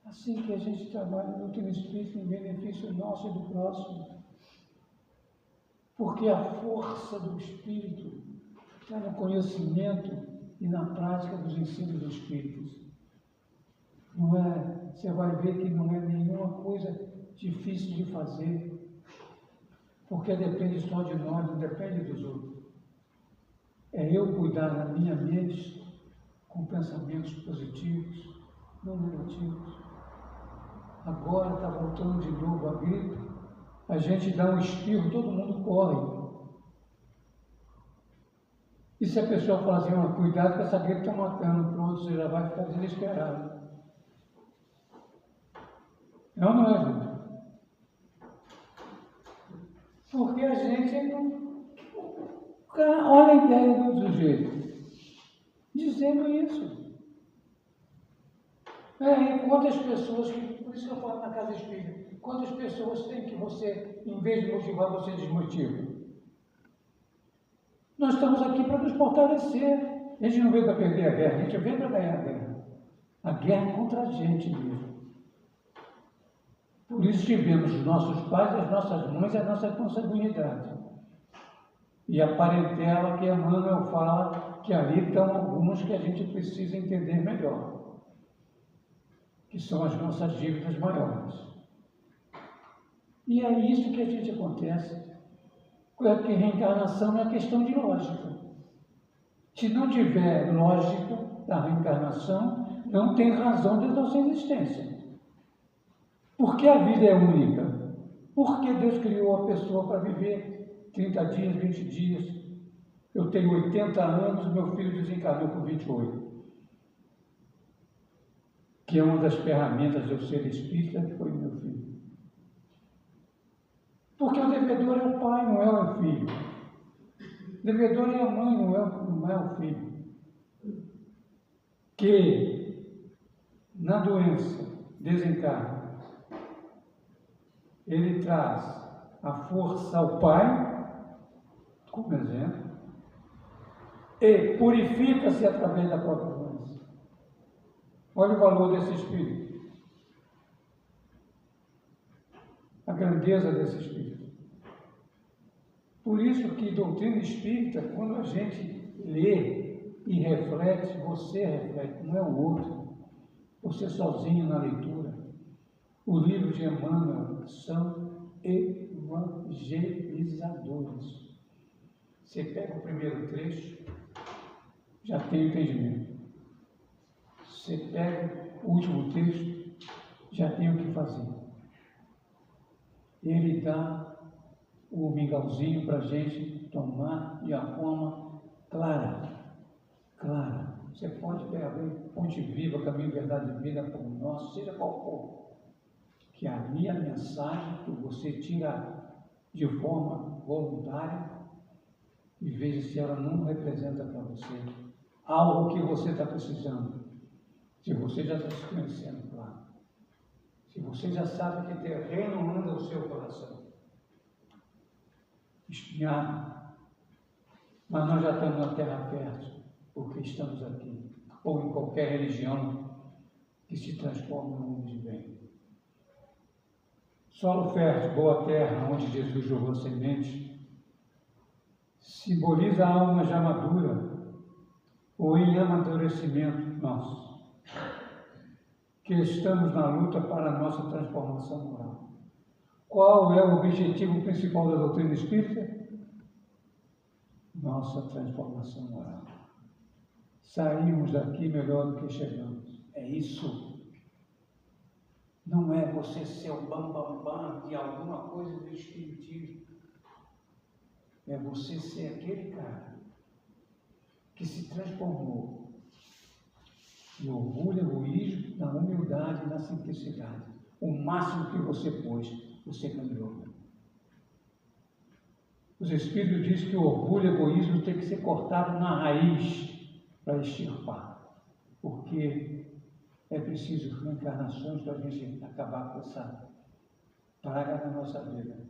Speaker 2: Assim que a gente trabalha no doutrina espírita em benefício nosso e do próximo. Porque a força do Espírito está no conhecimento e na prática dos ensinos dos Espíritos. Não é, você vai ver que não é nenhuma coisa difícil de fazer, porque depende só de nós, não depende dos outros. É eu cuidar da minha mente com pensamentos positivos, não negativos. Agora está voltando de novo a gripe, a gente dá um espirro, todo mundo corre. E se a pessoa falar assim, cuidado que essa gripe está matando, pronto, você já vai ficar desesperado. Não é, gente? Porque a gente não... Olha a ideia do sujeito dizendo isso. Quantas pessoas, por isso que eu falo na casa espírita, quantas pessoas tem que você, em vez de motivar, você desmotiva? Nós estamos aqui para nos fortalecer. A gente não veio para perder a guerra, a gente veio para ganhar a guerra. A guerra é contra a gente mesmo. Por isso tivemos os nossos pais, as nossas mães, a nossa responsabilidade. E a parentela que Emmanuel fala, que ali estão alguns que a gente precisa entender melhor, que são as nossas dívidas maiores. E é isso que a gente acontece. Porque reencarnação é uma questão de lógica. Se não tiver lógica da reencarnação, não tem razão de nossa existência. Por que a vida é única? Porque Deus criou a pessoa para viver 30 dias, 20 dias. Eu tenho 80 anos, meu filho desencarnou com 28. Que é uma das ferramentas de eu ser espírita, que foi meu filho. Porque o devedor é o pai, não é o filho. O devedor é a mãe, não é o filho. Que, na doença, desencarna. Ele traz a força ao pai, como exemplo, e purifica-se através da própria doença. Olha o valor desse espírito. A grandeza desse espírito. Por isso que doutrina espírita, quando a gente lê e reflete, você reflete, não é o outro. Você sozinho na leitura. O livro de Emmanuel são evangelizadores. Você pega o primeiro trecho, já tem entendimento. Você pega o último texto, já tem o que fazer. Ele dá o mingauzinho para a gente tomar de uma forma clara. Clara. Você pode pegar bem Fonte Viva, Caminho, Verdade e Vida, como nosso, seja qual for. Que ali a mensagem que você tira de forma voluntária e veja se ela não representa para você algo que você está precisando. Se você já está se conhecendo, claro. Se você já sabe que terreno anda o seu coração. Espinhado. Mas nós já estamos na terra fértil, porque estamos aqui. Ou em qualquer religião que se transforma no mundo de bem. Solo fértil, boa terra, onde Jesus jogou semente, simboliza a alma já madura, ou em amadurecimento nosso, que estamos na luta para a nossa transformação moral. Qual é o objetivo principal da doutrina espírita? Nossa transformação moral. Saímos daqui melhor do que chegamos. É isso. Não é você ser o bam de alguma coisa do espiritismo. É você ser aquele cara que se transformou no orgulho, egoísmo, na humildade, na simplicidade. O máximo que você pôs, você ganhou. Os Espíritos dizem que o orgulho e o egoísmo tem que ser cortado na raiz para extirpar. Porque é preciso reencarnações para a gente acabar com essa praga na nossa vida.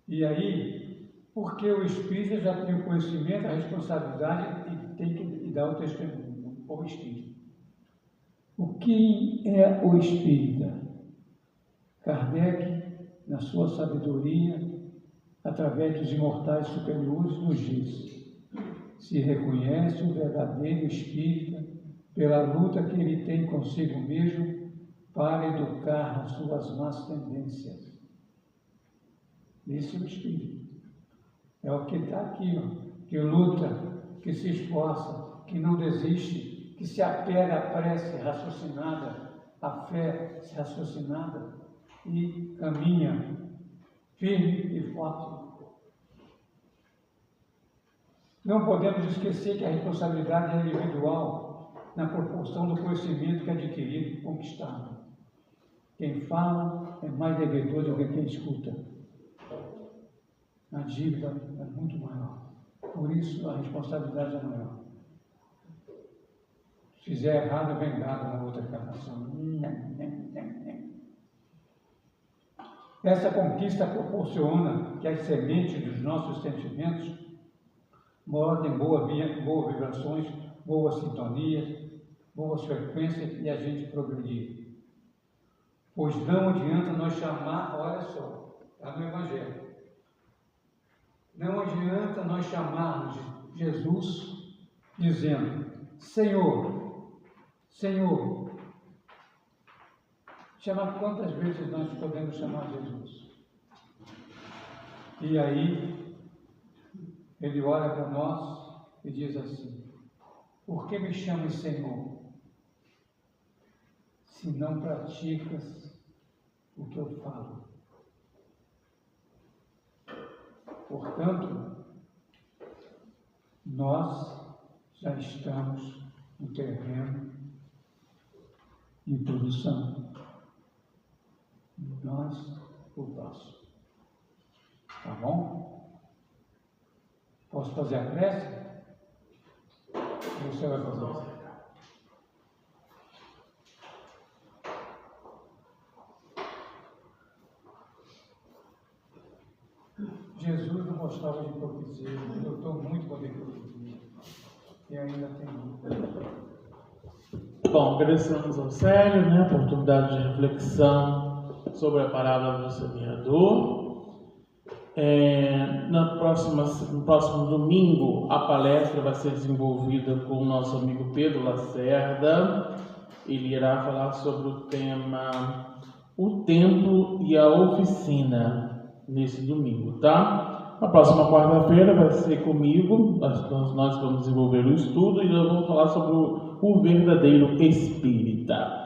Speaker 2: E aí, Porque o espírita já tem o conhecimento, a responsabilidade e tem que dar o testemunho ao espírita. O que é o espírita? Kardec, na sua sabedoria, através dos imortais superiores, nos diz: se reconhece o verdadeiro espírita pela luta que ele tem consigo mesmo para educar as suas más tendências. Esse é o espírito. É o que está aqui, ó, que luta, que se esforça, que não desiste, que se apega à prece raciocinada, à fé raciocinada e caminha firme e forte. Não podemos esquecer que a responsabilidade é individual na proporção do conhecimento que é adquirido e conquistado. Quem fala é mais devedor do que quem escuta. A dívida é muito maior. Por isso, a responsabilidade é maior. Se fizer errado, é vengado na outra encarnação. Essa conquista proporciona que as sementes dos nossos sentimentos moram em boas vibrações, boas sintonias, boas frequências e a gente progredir. Pois não adianta nós chamar, olha só, está no Evangelho. Não adianta nós chamarmos Jesus dizendo: Senhor, Senhor. Chamar quantas vezes nós podemos chamar Jesus? E aí, ele olha para nós e diz assim: por que me chamas Senhor, se não praticas o que eu falo? Portanto, nós já estamos no terreno em produção. Nós, o nosso. Tá bom? Posso fazer a prece? Você vai fazer. Jesus não gostava de hipocrisia, ele lutou muito contra a hipocrisia. E ainda tem muito.
Speaker 1: Bom, agradecemos ao Célio, né, a oportunidade de reflexão sobre a parábola do semeador. No próximo domingo, a palestra vai ser desenvolvida com o nosso amigo Pedro Lacerda. Ele irá falar sobre o tema O Templo e a Oficina, nesse domingo, tá? Na próxima quarta-feira vai ser comigo, nós vamos desenvolver o estudo e nós vamos falar sobre o verdadeiro espírita.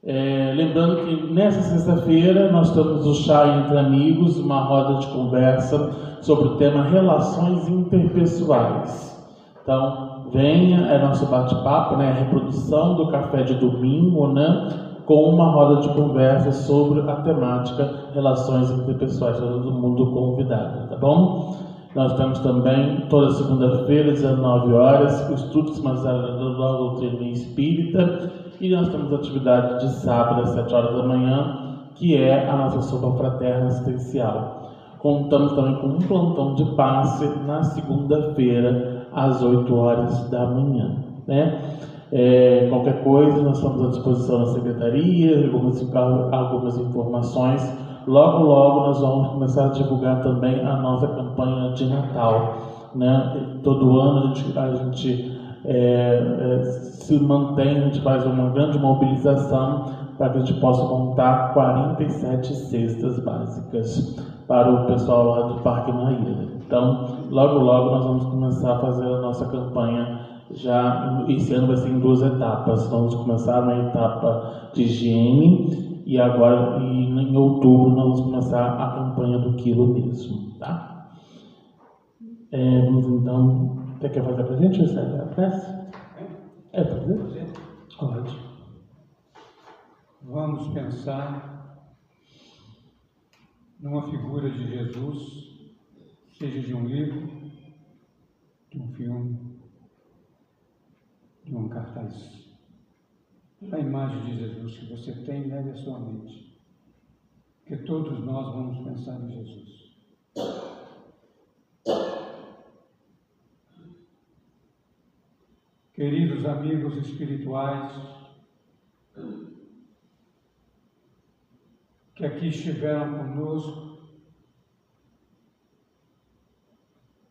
Speaker 1: Lembrando que nessa sexta-feira nós temos o Chá Entre Amigos, uma roda de conversa sobre o tema Relações Interpessoais. Então, venha, é nosso bate-papo, né? A reprodução do café de domingo, né? Com uma roda de conversa sobre a temática Relações Interpessoais, todo mundo convidado, tá bom? Nós temos também, toda segunda-feira, 19 horas, o estudo semanal da doutrina espírita, e nós temos atividade de sábado, às 7 horas da manhã, que é a nossa sopa fraterna assistencial. Contamos também com um plantão de passe na segunda-feira, às 8 horas da manhã, né? Qualquer coisa, nós estamos à disposição na secretaria, algumas informações. Logo, logo nós vamos começar a divulgar também a nossa campanha de Natal, né? Todo ano a gente se mantém, a gente faz uma grande mobilização para que a gente possa montar 47 cestas básicas para o pessoal lá do Parque Maíra. Então, logo, logo nós vamos começar a fazer a nossa campanha. Já esse ano vai ser em 2 etapas. Vamos começar na etapa de higiene e agora em outubro nós vamos começar a campanha do quilo mesmo, tá? Vamos então. Você quer fazer a presente, Célio? A prece? Fazer? Pode.
Speaker 2: Vamos pensar numa figura de Jesus, seja de um livro, de um filme, de um cartaz. A imagem de Jesus que você tem, leve à sua mente. Porque todos nós vamos pensar em Jesus. queridos amigos espirituais que aqui estiveram conosco,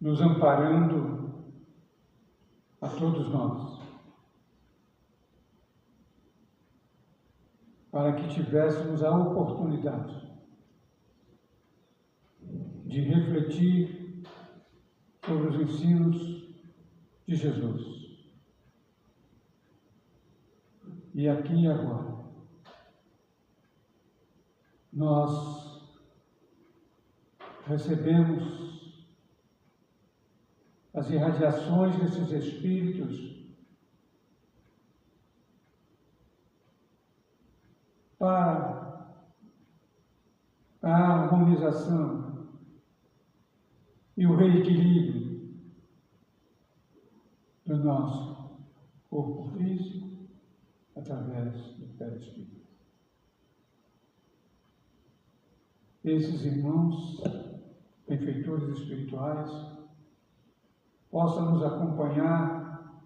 Speaker 2: nos amparando a todos nós, para que tivéssemos a oportunidade de refletir sobre os ensinos de Jesus. E aqui e agora, nós recebemos as irradiações desses Espíritos para a harmonização e o reequilíbrio do nosso corpo físico através do perispírito. Esses irmãos, benfeitores espirituais, possam nos acompanhar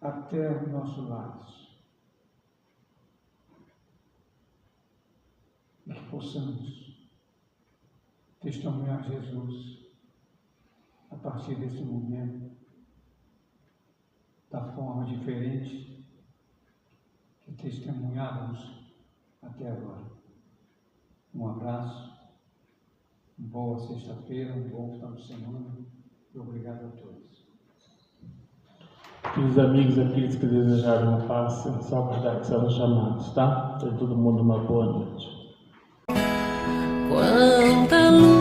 Speaker 2: até o nosso lar. E que possamos testemunhar Jesus a partir desse momento, da forma diferente que testemunhávamos até agora. Um abraço, uma boa sexta-feira, um bom final de semana e obrigado a todos.
Speaker 1: Queridos amigos, aqueles que desejaram paz, só aguardar que serão chamados, tá? Para todo mundo uma boa noite.
Speaker 5: Quanta luz